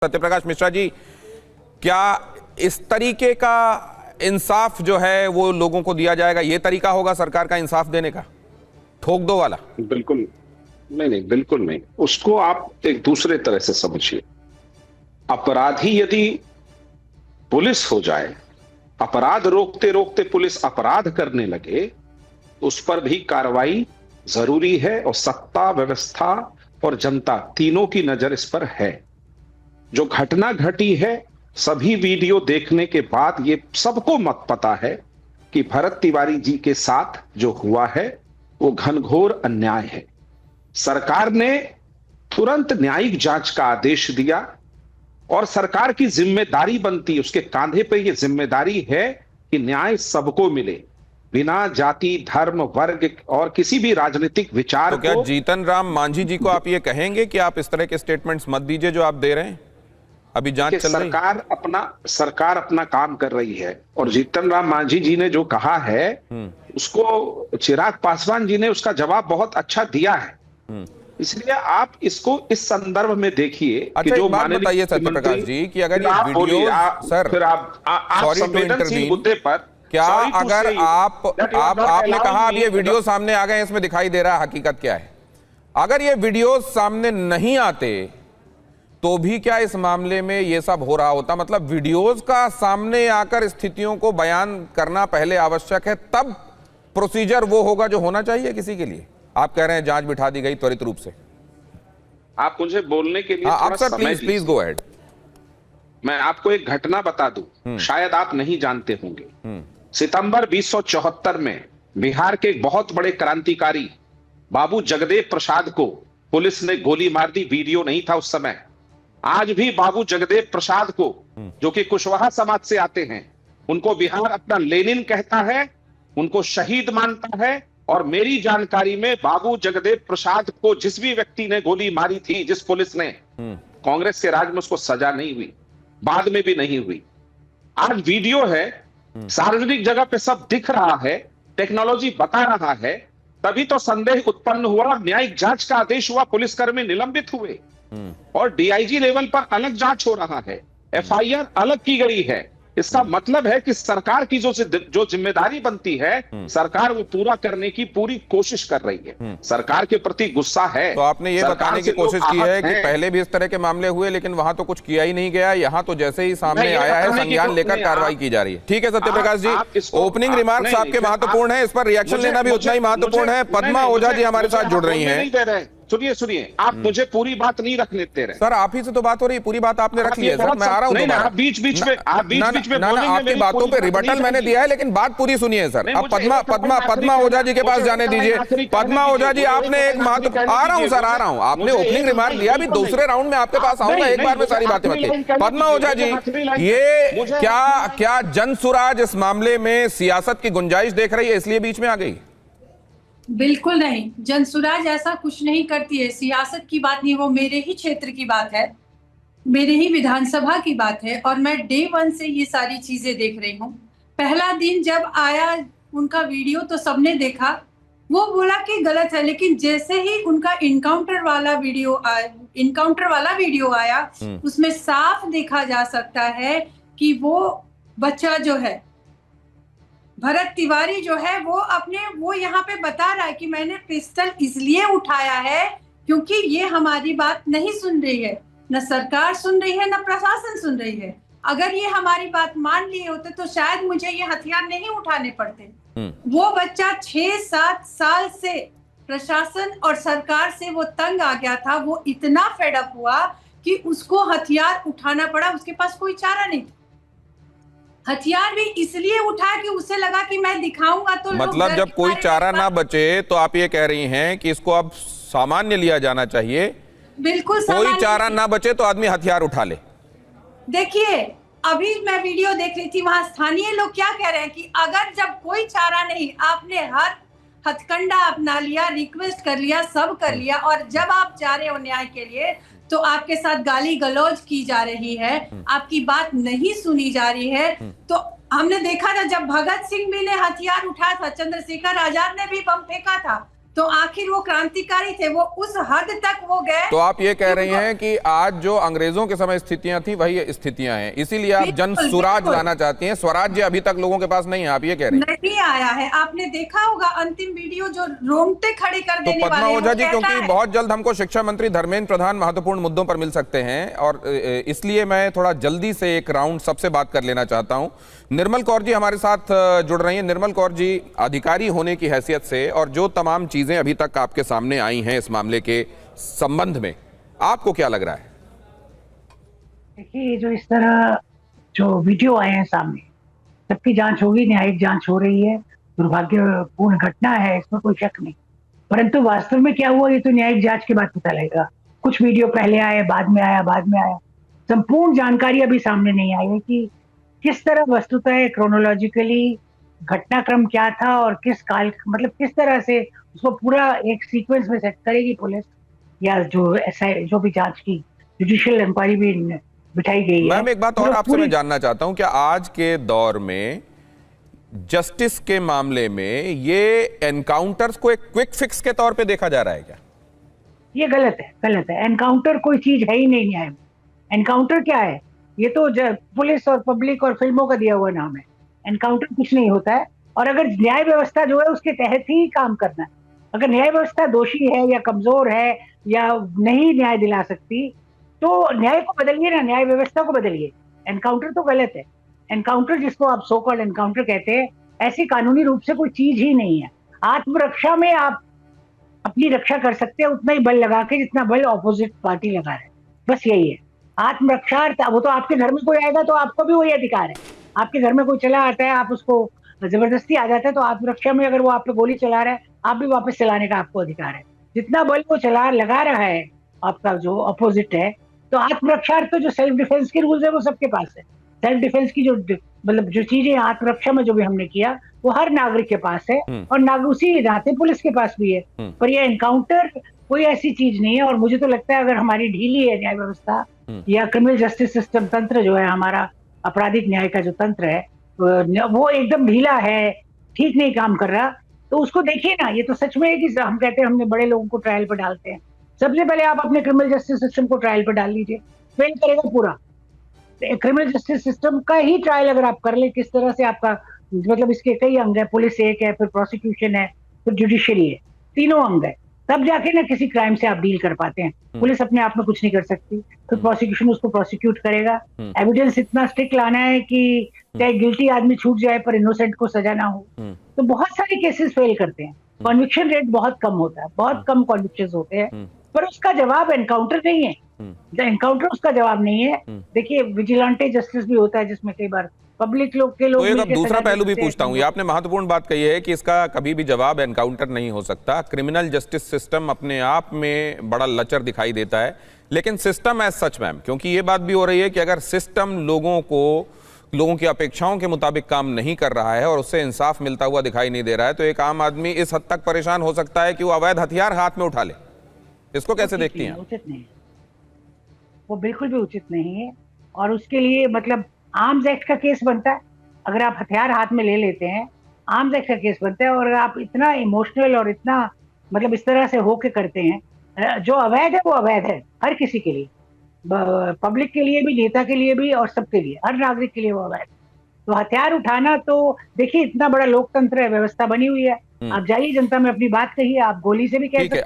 सत्यप्रकाश मिश्रा जी, क्या इस तरीके का इंसाफ जो है वो लोगों को दिया जाएगा? ये तरीका होगा सरकार का इंसाफ देने का, ठोक दो वाला? बिल्कुल नहीं, बिल्कुल नहीं। उसको आप एक दूसरे तरह से समझिए। अपराधी यदि पुलिस हो जाए, अपराध रोकते रोकते पुलिस अपराध करने लगे, तो उस पर भी कार्रवाई जरूरी है और सत्ता, व्यवस्था और जनता तीनों की नजर इस पर है। जो घटना घटी है, सभी वीडियो देखने के बाद ये सबको मत पता है कि भरत तिवारी जी के साथ जो हुआ है वो घनघोर अन्याय है। सरकार ने तुरंत न्यायिक जांच का आदेश दिया और सरकार की जिम्मेदारी बनती, उसके कांधे पे ये जिम्मेदारी है कि न्याय सबको मिले, बिना जाति, धर्म, वर्ग और किसी भी राजनीतिक विचार तो क्या को। जीतन राम मांझी जी को आप ये कहेंगे कि आप इस तरह के स्टेटमेंट्स मत दीजिए जो आप दे रहे हैं? अभी जांच चल रही है, सरकार अपना काम कर रही है और जीतन राम मांझी जी ने जो कहा है उसको चिराग पासवान जी ने उसका जवाब बहुत अच्छा दिया है। इसलिए आप इसको इस संदर्भ में देखिए कि जो बात बताइए सत्यप्रकाश जी कि अगर ये वीडियो सर, फिर आप संवेदनशील मुद्दे पर क्या अगर आपने कहा अब ये वीडियो सामने आ गए, इसमें दिखाई दे रहा है हकीकत क्या है, अगर ये वीडियो सामने नहीं आते तो भी क्या इस मामले में ये सब हो रहा होता? मतलब वीडियोस का सामने आकर स्थितियों को बयान करना पहले आवश्यक है, तब प्रोसीजर वो होगा जो होना चाहिए किसी के लिए। आप कह रहे हैं जांच बिठा दी गई त्वरित रूप से। आप मुझे बोलने के लिए आप सर प्लीज गो अहेड। मैं आपको एक घटना बता दूं, शायद आप नहीं जानते होंगे। सितंबर 1974 में बिहार के एक बहुत बड़े क्रांतिकारी बाबू जगदेव प्रसाद को पुलिस ने गोली मार दी। वीडियो नहीं था उस समय। आज भी बाबू जगदेव प्रसाद को, जो कि कुशवाहा समाज से आते हैं, उनको बिहार अपना लेनिन कहता है, उनको शहीद मानता है। और मेरी जानकारी में बाबू जगदेव प्रसाद को जिस भी व्यक्ति ने गोली मारी थी, जिस पुलिस ने, कांग्रेस के राज में उसको सजा नहीं हुई, बाद में भी नहीं हुई। आज वीडियो है, सार्वजनिक जगह पे सब दिख रहा है, टेक्नोलॉजी बता रहा है, तभी तो संदेह उत्पन्न हुआ, न्यायिक जांच का आदेश हुआ, पुलिसकर्मी निलंबित हुए और डीआईजी लेवल पर अलग जांच हो रहा है, एफआईआर अलग की गई है। इसका मतलब है कि सरकार की जो जिम्मेदारी बनती है, सरकार वो पूरा करने की पूरी कोशिश कर रही है। सरकार के प्रति गुस्सा है। तो आपने ये बताने की कोशिश की है कि पहले भी इस तरह के मामले हुए लेकिन वहां तो कुछ किया ही नहीं गया, यहाँ तो जैसे ही सामने आया है संज्ञान लेकर कार्रवाई की जा रही है। ठीक है सत्यप्रकाश जी, ओपनिंग रिमार्क्स आपके महत्वपूर्ण है, इस पर रिएक्शन लेना भी उतना ही महत्वपूर्ण है। पद्मा ओझा जी हमारे साथ जुड़ रही है। सुनिए, आप मुझे पूरी बात नहीं रखने दे रहे। सर आप ही से तो बात हो रही है, पूरी बात आपने रख ली है सर। मैं आ रहा हूं दोबारा। बीच बीच में आपकी बातों पे रिबटल मैंने दिया है, लेकिन बात पूरी सुनिए सर। अब पद्मा ओझा जी के पास जाने दीजिए। पद्मा ओझा जी, आपने एक महत्व, आ रहा हूं सर, आ रहा हूं। आपने ओपनिंग रिमार्क दिया, अभी दूसरे राउंड में आपके पास आऊंगा, एक बार में सारी बातें बताइए। पद्मा ओझा जी, ये क्या जनसुराज इस मामले में सियासत की गुंजाइश देख रही है, इसलिए बीच में आ गई? बिल्कुल नहीं, जनसुराज ऐसा कुछ नहीं करती है। सियासत की बात नहीं, वो मेरे ही क्षेत्र की बात है, मेरे ही विधानसभा की बात है और मैं डे 1 से ये सारी चीजें देख रही हूँ। पहला दिन जब आया उनका वीडियो तो सबने देखा, वो बोला कि गलत है, लेकिन जैसे ही उनका इनकाउंटर वाला वीडियो आया, उसमें साफ देखा जा सकता है कि वो बच्चा जो है, भरत तिवारी जो है, वो यहाँ पे बता रहा है कि मैंने पिस्टल इसलिए उठाया है क्योंकि ये हमारी बात नहीं सुन रही है, न सरकार सुन रही है, न प्रशासन सुन रही है। अगर ये हमारी बात मान लिए होते तो शायद मुझे ये हथियार नहीं उठाने पड़ते। वो बच्चा 6-7 साल से प्रशासन और सरकार से वो तंग आ गया था, वो इतना फेडअप हुआ कि उसको हथियार उठाना पड़ा, उसके पास कोई चारा नहीं था। हथियार भी इसलिए उठाया कि उसे लगा कि मैं दिखाऊंगा तो मतलब जब कोई चारा ना बचे तो आप ये कह रही हैं कि इसको अब सामान्य लिया जाना चाहिए। बिल्कुल, कोई चारा ना बचे तो आदमी हथियार उठा ले। देखिए, अभी मैं वीडियो देख रही थी, वहां स्थानीय लोग क्या कह रहे हैं कि अगर जब कोई चारा नहीं, आपने हथकंडा अपना लिया, रिक्वेस्ट कर लिया, सब कर लिया, और जब आप जा रहे हो न्याय के लिए तो आपके साथ गाली गलौज की जा रही है, आपकी बात नहीं सुनी जा रही है। तो हमने देखा था जब भगत सिंह भी ने हथियार उठाया था, चंद्रशेखर आजाद ने भी बम फेंका था, तो आखिर वो क्रांतिकारी थे, वो उस हद तक वो गए। तो आप ये कह रही हैं कि आज जो अंग्रेजों के समय स्थितियां थी वही स्थितियां हैं, इसीलिए आप जन बिल्कुल, सुराज बिल्कुल। लाना चाहती हैं। स्वराज्य अभी तक लोगों के पास नहीं है, आप ये कह रही हैं। नहीं आया है। आपने देखा होगा अंतिम वीडियो जो रोंगटे खड़े कर तो देने पद्मा वाले हैं, ओझा वो जी, कहता क्योंकि है- बहुत जल्द हमको शिक्षा मंत्री धर्मेंद्र प्रधान महत्वपूर्ण मुद्दों पर मिल सकते हैं और इसलिए मैं थोड़ा जल्दी से एक राउंड सबसे बात कर लेना चाहता हूं। निर्मल कौर जी हमारे साथ जुड़ रही हैं। निर्मल कौर जी, अधिकारी होने की हैसियत से और जो तमाम चीजें अभी तक आपके सामने आई हैं इस मामले के संबंध में, आपको क्या लग रहा है? देखिए, जो इस तरह जो वीडियो आए हैं सामने, सबकी जांच होगी, न्यायिक जांच हो रही है। दुर्भाग्यपूर्ण घटना है, इसमें कोई शक नहीं, परंतु वास्तव में क्या हुआ ये तो न्यायिक जांच के बाद पता लगेगा। कुछ वीडियो पहले आए, बाद में आया, संपूर्ण जानकारी अभी सामने नहीं आई है कि किस तरह वस्तुतः क्रोनोलॉजिकली घटनाक्रम क्या था और किस काल, मतलब किस तरह से उसको पूरा एक सीक्वेंस में सेट करेगी पुलिस, या जो एसआई जो भी जांच की जुडिशियल इंक्वायरी भी बिठाई गई है। मैम, एक बात और मतलब आपसे मैं जानना चाहता हूं कि आज के दौर में जस्टिस के मामले में ये एनकाउंटर्स को एक क्विक फिक्स के तौर पे देखा जा रहा है क्या? ये गलत है। एनकाउंटर कोई चीज है ही नहीं न्याय में। एनकाउंटर क्या है? ये तो पुलिस और पब्लिक और फिल्मों का दिया हुआ नाम है। एनकाउंटर कुछ नहीं होता है, और अगर न्याय व्यवस्था जो है उसके तहत ही काम करना है। अगर न्याय व्यवस्था दोषी है या कमजोर है या नहीं न्याय दिला सकती, तो न्याय को बदलिए ना, न्याय व्यवस्था को बदलिए। एनकाउंटर तो गलत है। एनकाउंटर जिसको आप सो कॉल्ड एनकाउंटर कहते हैं, ऐसी कानूनी रूप से कोई चीज ही नहीं है। आत्मरक्षा में आप अपनी रक्षा कर सकते हैं उतना ही बल लगा के जितना बल ऑपोजिट पार्टी लगा रहे, बस यही है आत्मरक्षा। वो तो आपके घर में कोई आएगा तो आपको भी वही अधिकार है। आपके घर में कोई चला आता है, आप उसको जबरदस्ती आ जाता है, तो आत्मरक्षा में अगर वो आप पे गोली चला रहा है, आप भी वापस चलाने का आपको अधिकार है। जितना बल वो लगा रहा है आपका जो अपोजिट है, तो आत्मरक्षा तो जो सेल्फ डिफेंस के रूल्स है वो सबके पास है। सेल्फ डिफेंस की जो मतलब जो चीजें आत्मरक्षा में जो भी हमने किया वो हर नागरिक के पास है, और उसी नाते पुलिस के पास भी है। पर ये एनकाउंटर कोई ऐसी चीज नहीं है। और मुझे तो लगता है अगर हमारी ढीली है न्याय व्यवस्था या क्रिमिनल जस्टिस सिस्टम, तंत्र जो है हमारा आपराधिक न्याय का जो तंत्र है वो एकदम ढीला है, ठीक नहीं काम कर रहा, तो उसको देखिए ना। ये तो सच में है कि हम कहते हैं हमने बड़े लोगों को ट्रायल पर डालते हैं। सबसे पहले आप अपने क्रिमिनल जस्टिस सिस्टम को ट्रायल पर डाल लीजिए, फेल करेगा पूरा। क्रिमिनल जस्टिस सिस्टम का ही ट्रायल अगर आप कर ले, किस तरह से आपका मतलब इसके कई अंग है, पुलिस एक है, फिर प्रोसिक्यूशन है, फिर जुडिशरी है, तीनों अंग है, तब जाके ना किसी क्राइम से आप डील कर पाते हैं। पुलिस अपने आप में कुछ नहीं कर सकती, फिर प्रोसिक्यूशन उसको प्रोसिक्यूट करेगा। एविडेंस इतना स्ट्रिक्ट लाना है कि चाहे गिल्टी आदमी छूट जाए पर इनोसेंट को सजा ना हो। तो बहुत सारे केसेस फेल करते हैं, कॉन्विक्शन रेट बहुत कम होता है, बहुत कम कॉन्विक्शंस होते हैं, पर उसका जवाब एनकाउंटर नहीं है। एनकाउंटर उसका जवाब नहीं है। देखिए, विजिलेंटे जस्टिस भी होता है जिसमें कई बार पब्लिक लोग के लोग। तो एक अब दूसरा पहलू भी पूछता हूं, ये आपने महत्वपूर्ण बात कही है कि इसका कभी भी जवाब एनकाउंटर नहीं हो सकता। क्रिमिनल जस्टिस सिस्टम अपने आप में बड़ा लचर दिखाई देता है, लेकिन सिस्टम एज सच मैम, क्योंकि ये बात भी हो रही है कि अगर सिस्टम लोगों की अपेक्षाओं के मुताबिक काम नहीं कर रहा है और उससे इंसाफ मिलता हुआ दिखाई नहीं दे रहा है, तो एक आम आदमी इस हद तक परेशान हो सकता है कि वो अवैध हथियार हाथ में उठा ले। इसको कैसे देखती हैं? उचित नहीं, वो बिल्कुल भी उचित नहीं है। और उसके लिए मतलब आर्म्स एक्ट का केस बनता है। अगर आप हथियार हाथ में ले लेते हैं, आर्म्स एक्ट का केस बनता है। और अगर आप इतना इमोशनल और इतना मतलब इस तरह से होके करते हैं, जो अवैध है वो अवैध है हर किसी के लिए, पब्लिक के लिए भी, नेता के लिए भी, और सबके लिए, हर नागरिक के लिए वो अवैध। तो हथियार उठाना, तो देखिए इतना बड़ा लोकतंत्र है, व्यवस्था बनी हुई है, आप जाइए जनता में अपनी बात कहिए, आप गोली से भी कह सकते हैं।